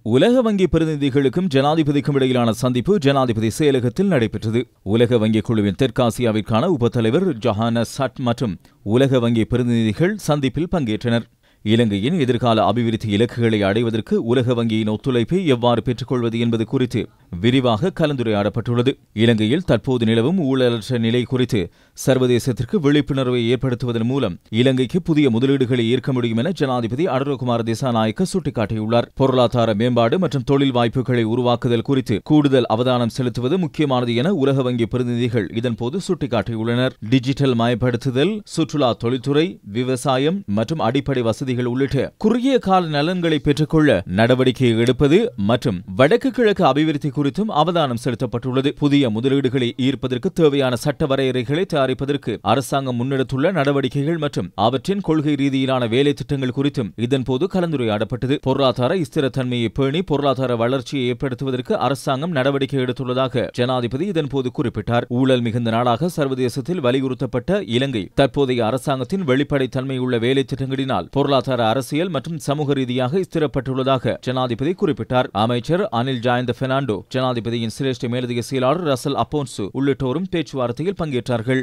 உலக வங்கி பிரதிநிதிகளுக்கும் ஜனாதிபதிக்கும் இடையிலான சந்திப்பு ஜனாதிபதி செயலகத்தில் நடைபெற்றது. உலக வங்கி குழுவின் தெற்காசியாவிற்கான உபத்தலைவர் ஜொஹானஸ் ஹட் மற்றும் உலக வங்கி பிரதிநிதிகள் சந்திப்பில் பங்கேற்றனர். இலங்கையின் எதிர்கால அபிவிருத்தி இலக்குகளை அடைவதற்கு உலக வங்கியின் ஒத்துழைப்பை எவ்வாறு பெற்றுக்கொள்வது என்பது குறித்து விரிவாக கலந்துரையாடப்பட்டுள்ளது. இலங்கையில் தற்போது நிலவும் ஊழலற்ற நிலை குறித்து சர்வதேசத்திற்கு விழிப்புணர்வை ஏற்படுத்துவதன் மூலம் இலங்கைக்கு புதிய முதலீடுகளை ஈர்க்க முடியும் என ஜனாதிபதி அனுரகுமார திசாநாயக்க சுட்டிக்காட்டியுள்ளார். பொருளாதார மேம்பாடு மற்றும் தொழில் வாய்ப்புகளை உருவாக்குதல் குறித்து கூடுதல் அவதானம் செலுத்துவது முக்கியமானது என உலக வங்கி பிரதிநிதிகள் இதன்போது சுட்டிக்காட்டியுள்ளனர். டிஜிட்டல் மயப்படுத்துதல், சுற்றுலா, தொழில்துறை, விவசாயம் மற்றும் அடிப்படை வசதிகள் உள்ளிட்ட குறுகிய கால நலன்களை பெற்றுக்கொள்ள நடவடிக்கை எடுப்பது மற்றும் வடக்கு கிழக்கு அபிவிருத்தி குறித்தும் அவதானம் செலுத்தப்பட்டுள்ளது. புதிய முதலீடுகளை ஈர்ப்பதற்கு தேவையான சட்ட வரையறைகளை தயாரிப்பதற்கு அரசாங்கம் முன்னெடுத்துள்ள நடவடிக்கைகள் மற்றும் அவற்றின் கொள்கை ரீதியிலான வேலை திட்டங்கள் குறித்தும் இதன்போது கலந்துரையாடப்பட்டது. பொருளாதார ஸ்திரத்தன்மையை பேணி பொருளாதார வளர்ச்சியை ஏற்படுத்துவதற்கு அரசாங்கம் நடவடிக்கை எடுத்துள்ளதாக ஜனாதிபதி இதன்போது குறிப்பிட்டார். ஊழல் மிகுந்த நாடாக சர்வதேசத்தில் வலியுறுத்தப்பட்ட இலங்கை தற்போதைய அரசாங்கத்தின் வெளிப்படைத்தன்மையுள்ள வேலை திட்டங்களினால் பொருளாதார, அரசியல் மற்றும் சமூக ரீதியாக ஸ்திரப்பட்டுள்ளதாக ஜனாதிபதி குறிப்பிட்டார். அமைச்சர் அனில் ஜாயந்த பெர்னாண்டோ, ஜனாதிபதியின் சிரேஷ்ட மேலதிக செயலாளர் ரசல் அப்போன்சு உள்ளிட்டோரும் பேச்சுவார்த்தையில் பங்கேற்றார்கள்.